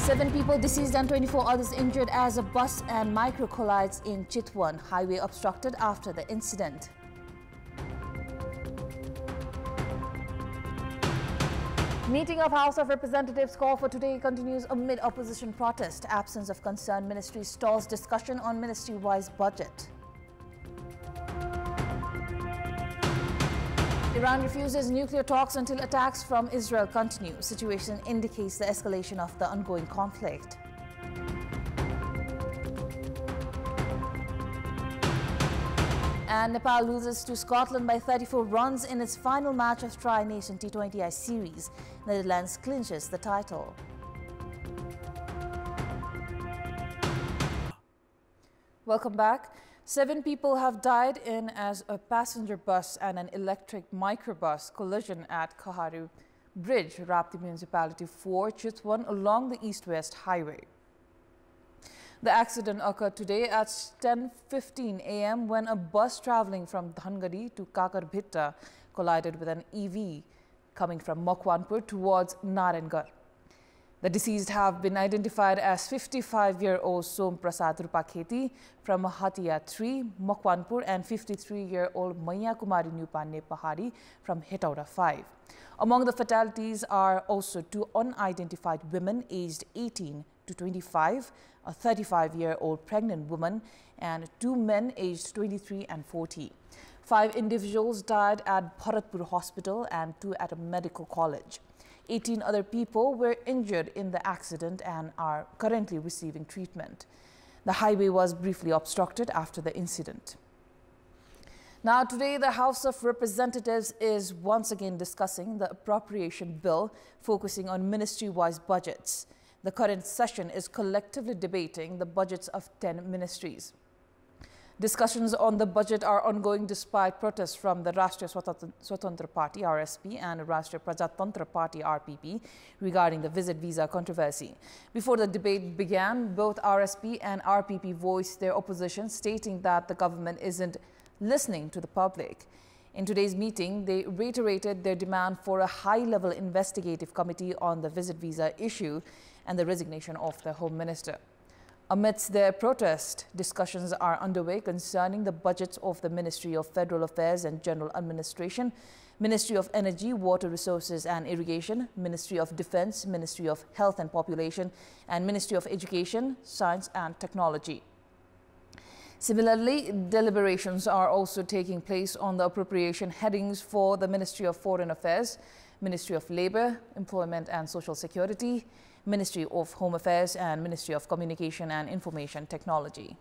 7 people deceased and 24 others injured as a bus and micro collides in Chitwan. Highway obstructed after the incident. Meeting of House of Representatives call for today continues amid opposition protest. Absence of concerned ministry stalls discussion on ministry-wise budget. Iran refuses nuclear talks until attacks from Israel continue. Situation indicates the escalation of the ongoing conflict. And Nepal loses to Scotland by 34 runs in its final match of Tri-Nation T20I series. Netherlands clinches the title. Welcome back. 7 people have died in as a passenger bus and an electric microbus collision at Kaharu Bridge, Rapti Municipality 4, Chitwan, along the east-west highway. The accident occurred today at 10:15 a.m. when a bus traveling from Dhangadi to Kakarbhitta collided with an EV coming from Makwanpur towards Narengarh. The deceased have been identified as 55-year-old Som Prasad Rupakheti from Hatia 3, Makwanpur, and 53-year-old Maya Kumari Nupane Pahari from Hetaura 5. Among the fatalities are also 2 unidentified women aged 18 to 25, a 35-year-old pregnant woman, and 2 men aged 23 and 40. 5 individuals died at Bharatpur Hospital and 2 at a medical college. 18 other people were injured in the accident and are currently receiving treatment. The highway was briefly obstructed after the incident. Now, today, the House of Representatives is once again discussing the appropriation bill, focusing on ministry-wise budgets. The current session is collectively debating the budgets of 10 ministries. Discussions on the budget are ongoing despite protests from the Rashtriya Swatantra Party (RSP) and Rashtriya Prajatantra Party (RPP) regarding the visit visa controversy. Before the debate began, both RSP and RPP voiced their opposition, stating that the government isn't listening to the public. In today's meeting, they reiterated their demand for a high-level investigative committee on the visit visa issue and the resignation of the Home Minister. Amidst their protest, discussions are underway concerning the budgets of the Ministry of Federal Affairs and General Administration, Ministry of Energy, Water Resources and Irrigation, Ministry of Defense, Ministry of Health and Population, and Ministry of Education, Science and Technology. Similarly, deliberations are also taking place on the appropriation headings for the Ministry of Foreign Affairs, Ministry of Labour, Employment and Social Security, Ministry of Home Affairs and Ministry of Communication and Information Technology.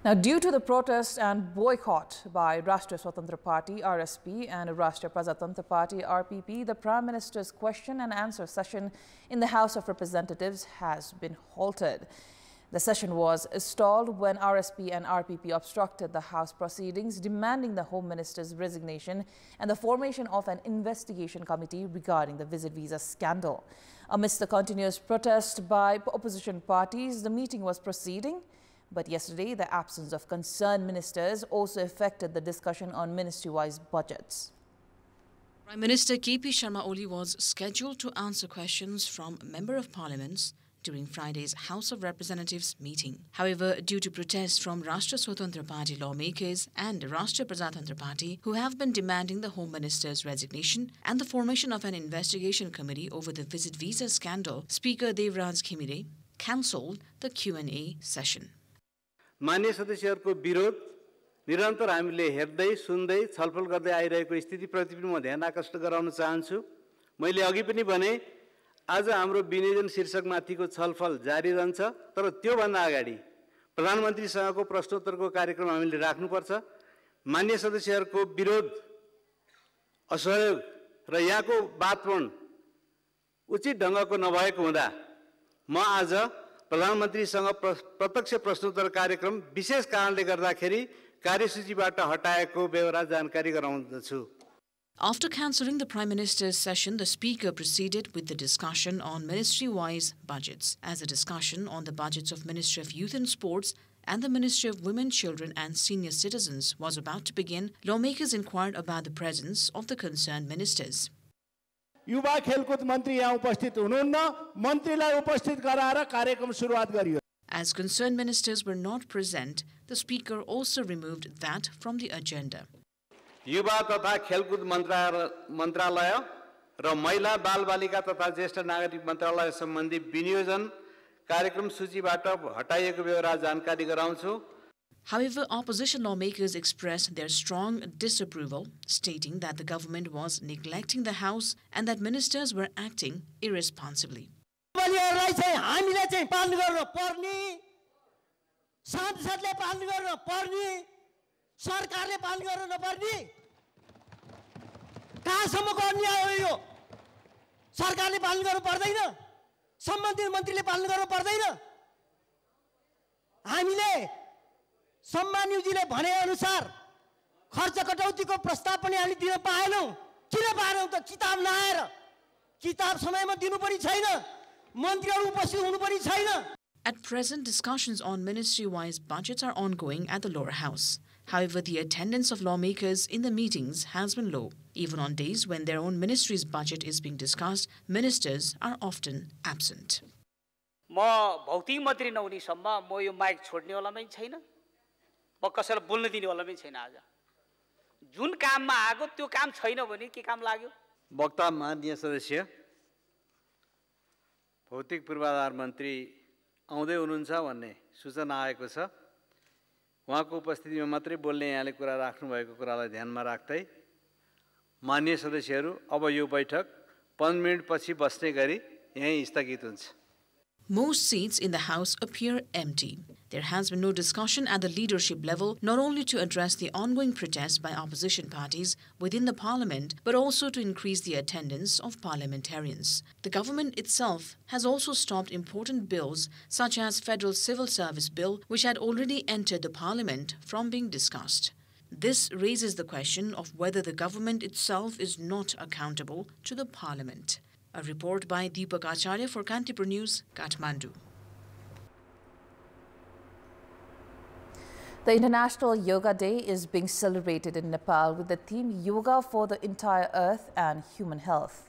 Now, due to the protest and boycott by Rashtriya Swatantra Party (RSP) and Rashtriya Prajatantra Party (RPP), the Prime Minister's question and answer session in the House of Representatives has been halted. The session was stalled when RSP and RPP obstructed the House proceedings, demanding the Home Minister's resignation and the formation of an investigation committee regarding the visit visa scandal. Amidst the continuous protest by opposition parties, the meeting was proceeding. But yesterday, the absence of concerned ministers also affected the discussion on ministry-wise budgets. Prime Minister K.P. Sharma Oli was scheduled to answer questions from Member of Parliaments during Friday's House of Representatives meeting. However, due to protests from Rashtriya Swatantra Party lawmakers and Rashtriya Prajatantra Party, who have been demanding the Home Minister's resignation and the formation of an investigation committee over the visit visa scandal, Speaker Devraj Khimire cancelled the Q&A session. मान्य सदस्यहरुको विरोध निरन्तर हामीले हेर्दै सुन्दै छलफल गर्दै आइरहेको स्थितिप्रति पनि म ध्यान आकर्षित गराउन चाहन्छु। मैले अघि पनि भने आज हाम्रो विनियोजन शीर्षकमाथिको छलफल जारी रहन्छ, तर त्यो भन्दा अगाडि प्रधानमन्त्रीसँगको प्रश्नोत्तरको कार्यक्रम हामीले राख्नुपर्छ। मान्य सदस्यहरुको विरोध, असहयोग र यहाँको वातावरण उचित ढंगको नभएको हुँदा म आज प्रधानमन्त्रीसँग प्रत्यक्ष प्रश्नोत्तर कार्यक्रम विशेष कारणले गर्दाखेरि कार्यसूचीबाट हटाएको बेहोरा जानकारी गराउँदछु। After cancelling the Prime Minister's session, the Speaker proceeded with the discussion on ministry-wise budgets. As the discussion on the budgets of Ministry of Youth and Sports and the Ministry of Women, Children and Senior Citizens was about to begin, lawmakers inquired about the presence of the concerned ministers. युवा खेलकुद मन्त्री यहाँ उपस्थित हुनुहुन्न, मन्त्रीलाई उपस्थित गराएर कार्यक्रम सुरुवात गरियो। As concerned ministers were not present, the speaker also removed that from the agenda. युवा तथा खेलकुद मन्त्रालय र महिला बालबालिका तथा ज्येष्ठ नागरिक मन्त्रालय सम्बन्धी विनियोजन कार्यक्रम सूचीबाट हटाइएको व्यवहार जानकारी गराउँछु। However, opposition lawmakers expressed their strong disapproval, stating that the government was neglecting the House and that ministers were acting irresponsibly. सम्मानज्यूले भने अनुसार खर्च कटौतीको प्रस्ताव पनि हामी दिन पाएनौं। किन पाएनौं त? किताब नआएर किताब समयमा दिनुपर्ने छैन, मन्त्रीहरू उपस्थित हुनुपर्ने छैन। At present, discussions on ministry-wise budgets are ongoing at the lower house. However, the attendance of lawmakers in the meetings has been low. Even on days when their own ministry's budget is being discussed, ministers are often absent. म भौतिक मन्त्री नहुनेसम्म म यो mic छोड्नेवाला पनि छैन, म कसैलाई बोल्न दिनेवाला पनि छैन। आज जुन काममा आएको त्यो काम छैन भने के काम लाग्यो? वक्ता माननीय सदस्य, भौतिक पूर्वाधार मन्त्री आउँदै हुनुहुन्छ भन्ने सूचना आएको छ। उहाँको उपस्थितिमा मात्रै बोल्ने यहाँले कुरा राख्नु भएको कुरालाई ध्यानमा राख्दै माननीय सदस्यहरू, अब यो बैठक 5 मिनेट पछि बस्ने गरी यही स्थगित हुन्छ। Most seats in the House appear empty. There has been no discussion at the leadership level, not only to address the ongoing protests by opposition parties within the parliament, but also to increase the attendance of parliamentarians. The government itself has also stopped important bills, such as Federal Civil Service Bill, which had already entered the parliament, from being discussed. This raises the question of whether the government itself is not accountable to the parliament. A report by Deepak Acharya for Kantipur News, Kathmandu. The International Yoga Day is being celebrated in Nepal with the theme Yoga for the Entire Earth and Human Health.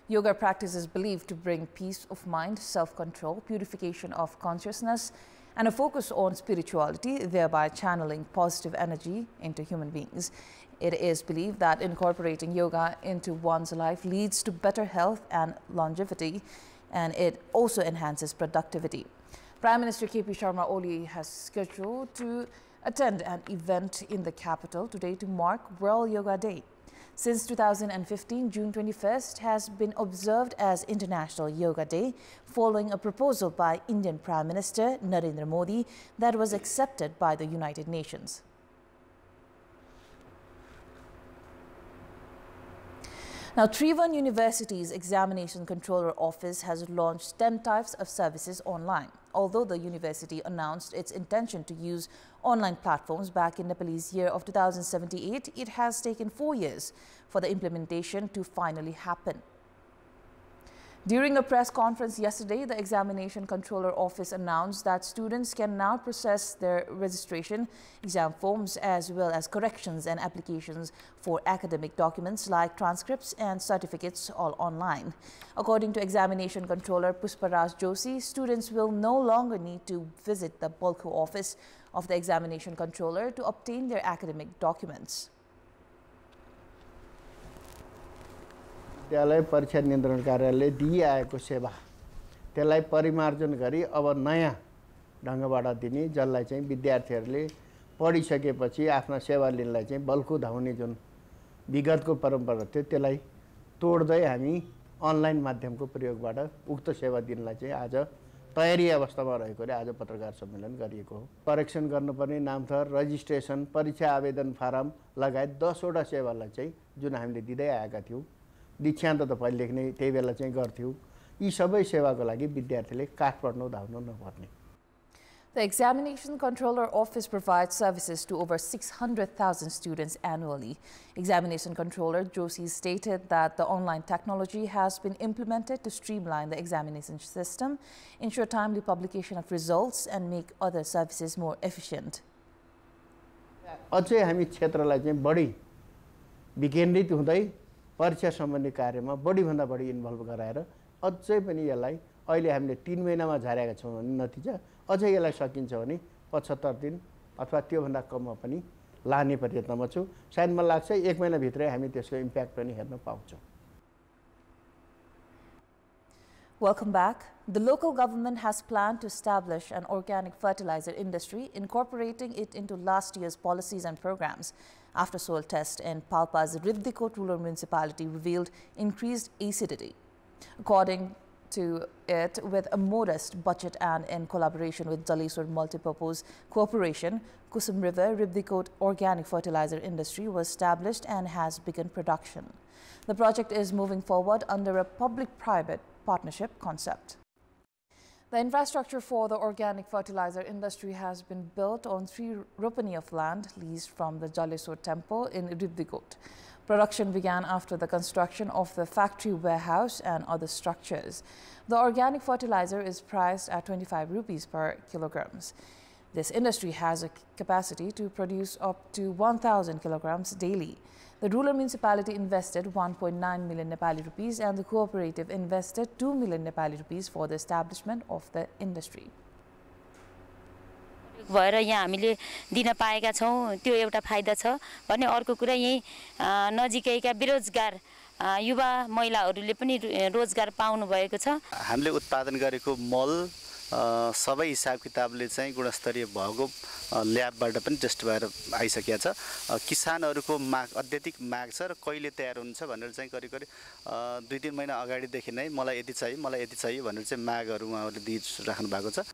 Yoga practice is believed to bring peace of mind, self-control, purification of consciousness, and a focus on spirituality, thereby channeling positive energy into human beings. It is believed that incorporating yoga into one's life leads to better health and longevity, and it also enhances productivity. Prime Minister KP Sharma Oli has scheduled to attend an event in the capital today to mark World Yoga Day. Since 2015, June 21st has been observed as International Yoga Day, following a proposal by Indian Prime Minister Narendra Modi that was accepted by the United Nations. Now, Tribhuvan University's Examination Controller Office has launched 10 types of services online. Although the university announced its intention to use online platforms back in Nepalese year of 2078, it has taken 4 years for the implementation to finally happen. During a press conference yesterday, the Examination Controller Office announced that students can now process their registration, exam forms, as well as corrections and applications for academic documents like transcripts and certificates all online. According to Examination Controller Pusparaj Joshi, students will no longer need to visit the Bulko office of the Examination Controller to obtain their academic documents. विद्यालय परीक्षा नियन्त्रण कार्यालयले दिइआएको सेवा त्यसलाई परिमार्जन गरी अब नयाँ ढङ्गबाट दिने, जसलाई चाहिँ विद्यार्थीहरूले पढिसकेपछि आफ्ना सेवा लिनलाई चाहिँ बल्खु धाउने जुन विगतको परम्परा थियो त्यसलाई तोड्दै हामी अनलाइन माध्यमको प्रयोगबाट उक्त सेवा दिनलाई चाहिँ आज तयारी अवस्थामा रहेकोले आज पत्रकार सम्मेलन गरिएको हो। करेक्सन गर्नुपर्ने नामथर, रजिस्ट्रेसन, परीक्षा आवेदन फारम लगायत 10 वटा सेवालाई चाहिँ जुन हामीले दिँदै आएका थियौँ, दीक्षान्त त पहिलेदेखि नै त्यही बेला चाहिँ गर्थ्यौँ, यी सबै सेवाको लागि विद्यार्थीले काठमाडौँ धाउनु नपर्ने। The Examination Controller Office provides services to over 600,000 students annually. Examination Controller Joshi stated that the online technology has been implemented to streamline the examination system, ensure timely publication of results, and make other services more efficient. अझै हामी क्षेत्रलाई चाहिँ बढी विकेन्द्रित हुँदै परीक्षा सम्बन्धी कार्यमा बढीभन्दा बढी इन्भल्भ गराएर अझै पनि यसलाई अहिले हामीले 3 महिनामा झारेका छौँ भने नतिजा अझै यसलाई सकिन्छ भने 75 दिन अथवा त्योभन्दा कममा पनि लाने प्रयत्नमा छु। सायद मलाई लाग्छ 1 महिनाभित्रै हामी त्यसको इम्प्याक्ट पनि हेर्न पाउँछौँ। Welcome back. The local government has planned to establish an organic fertilizer industry, incorporating it into last year's policies and programs. After soil test in Palpa's Ribdikot rural municipality revealed increased acidity. According to it, with a modest budget and in collaboration with Jaleswar Multipurpose Corporation, Kusum River Ribdikot organic fertilizer industry was established and has begun production. The project is moving forward under a public-private partnership concept. The infrastructure for the organic fertilizer industry has been built on 3 ropani of land leased from the Jaleswar temple in Ribdikot. Production began after the construction of the factory warehouse and other structures. The organic fertilizer is priced at 25 rupees per kilograms. This industry has a capacity to produce up to 1,000 kilograms daily. The rural municipality invested 1.9 million Nepali rupees and the cooperative invested 2 million Nepali rupees for the establishment of the industry. भएर यहाँ हामीले दिन पाएका छौं त्यो एउटा फाइदा छ भने अर्को कुरा यही नजिकैका बेरोजगार युवा महिलाहरूले पनि रोजगार पाउनु भएको छ। हामीले उत्पादन गरेको मल सबै हिसाब किताबले चाहिँ गुणस्तरीय भएको ल्याबबाट पनि टेस्ट भएर आइसकेको छ। किसानहरुको माग अत्यधिक माग छ र कहिले तयार हुन्छ भनेर चाहिँ करिब 2-3 महिना अगाडिदेखि नै मलाई यति चाहियो भनेर चाहिँ मागहरु उहाँहरुले दिइराख्नु भएको छ।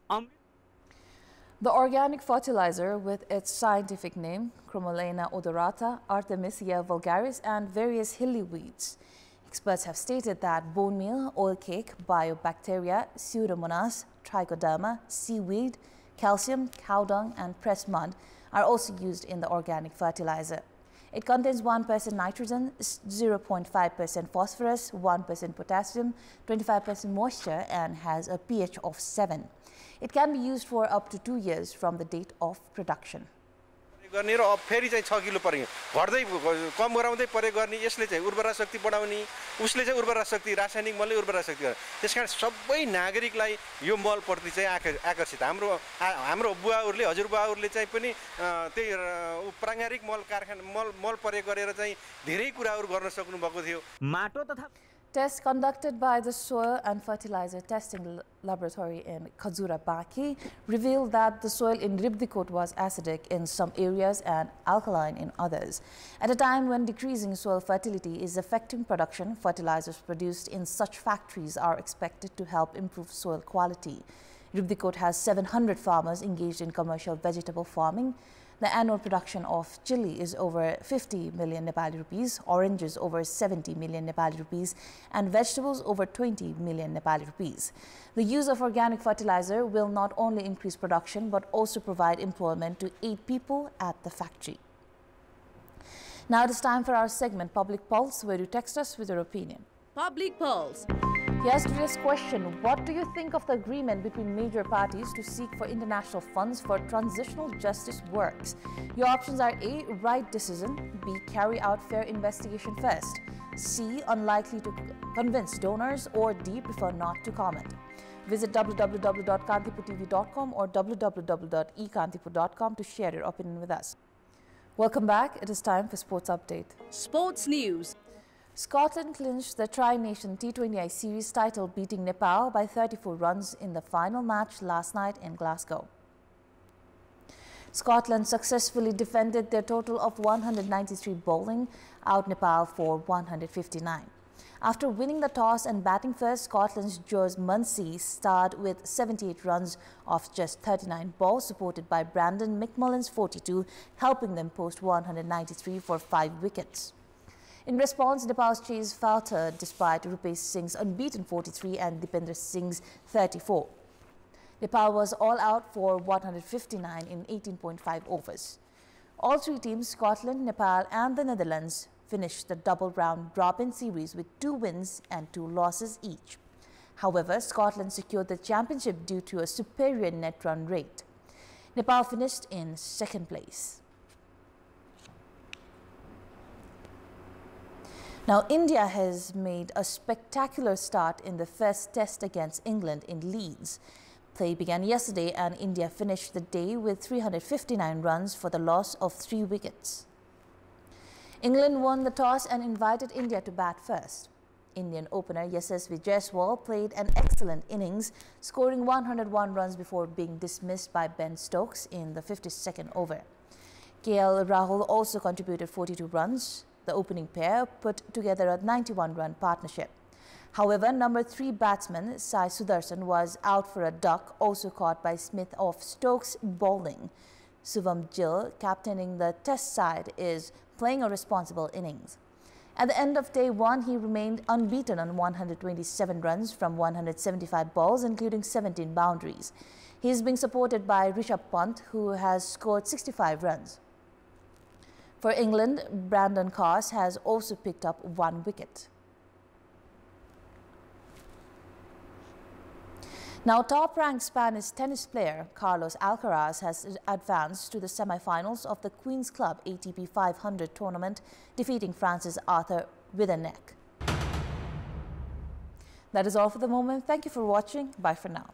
The organic fertilizer, with its scientific name, Chromollena odorata, Artemisia vulgaris, and various hilly weeds. Experts have stated that bone meal, oil cake, biobacteria, pseudomonas, trichoderma, seaweed, calcium, cow dung, and pressed mud are also used in the organic fertilizer. It contains 1% nitrogen, 0.5% phosphorus, 1% potassium, 25% moisture, and has a pH of 7. It can be used for up to 2 years from the date of production. गर्ने र अब फेरि चाहिँ 6 kilo पर्यो घट्दै कम गराउँदै परे गर्ने यसले चाहिँ उर्वरा शक्ति बढाउने उसले चाहिँ उर्वरा शक्ति रासायनिक मलले उर्वरा शक्ति गर्छ। त्यसकारण सबै नागरिकलाई यो मल प्रति चाहिँ आकर्षित हाम्रो बुवाहरुले हजुरबुवाहरुले चाहिँ पनि त्यही प्राङ्गारिक मल कारखाना मल प्रयोग गरेर चाहिँ धेरै कुराहरु गर्न सक्नु भएको थियो। माटो तथा Tests conducted by the Soil and Fertilizer Testing Laboratory in Khajura Baki revealed that the soil in Ribdikot was acidic in some areas and alkaline in others. At a time when decreasing soil fertility is affecting production, fertilizers produced in such factories are expected to help improve soil quality. Ribdikot has 700 farmers engaged in commercial vegetable farming. The annual production of chili is over 50 million Nepali rupees, oranges over 70 million Nepali rupees, and vegetables over 20 million Nepali rupees. The use of organic fertilizer will not only increase production but also provide employment to 8 people at the factory. Now it is time for our segment Public Pulse, where you text us with your opinion. Public Pulse. Here's today's question. What do you think of the agreement between major parties to seek for international funds for transitional justice works? Your options are A, right decision, B, carry out fair investigation first, C, unlikely to convince donors, or D, prefer not to comment. Visit www.kantipurtv.com or www.ekantipur.com to share your opinion with us. Welcome back. It is time for Sports Update. Sports News. Scotland clinched the Tri-Nation T20I series title, beating Nepal by 34 runs in the final match last night in Glasgow. Scotland successfully defended their total of 193 bowling out Nepal for 159. After winning the toss and batting first, Scotland's George Munsey starred with 78 runs off just 39 balls, supported by Brandon McMullen's 42, helping them post 193 for 5 wickets. In response, Nepal's chase faltered despite Rupesh Singh's unbeaten 43 and Dipender Singh's 34. Nepal was all out for 159 in 18.5 overs. All 3 teams, Scotland, Nepal and the Netherlands, finished the double round robin series with 2 wins and 2 losses each. However, Scotland secured the championship due to a superior net run rate. Nepal finished in 2nd place. Now, India has made a spectacular start in the first test against England in Leeds. Play began yesterday and India finished the day with 359 runs for the loss of 3 wickets. England won the toss and invited India to bat first. Indian opener Yashasvi Jaiswal played an excellent innings, scoring 101 runs before being dismissed by Ben Stokes in the 52nd over. KL Rahul also contributed 42 runs. The opening pair put together a 91-run partnership. However, number 3 batsman Sai Sudarshan was out for a duck, also caught by Smith off Stokes' bowling. Suvam Gill, captaining the test side, is playing a responsible innings. At the end of day 1, he remained unbeaten on 127 runs from 175 balls, including 17 boundaries. He is being supported by Rishabh Pant, who has scored 65 runs. For England, Brandon Carse has also picked up 1 wicket. Now, top-ranked Spanish tennis player Carlos Alcaraz has advanced to the semi-finals of the Queen's Club ATP 500 tournament, defeating France's Arthur with a neck. That is all for the moment. Thank you for watching. Bye for now.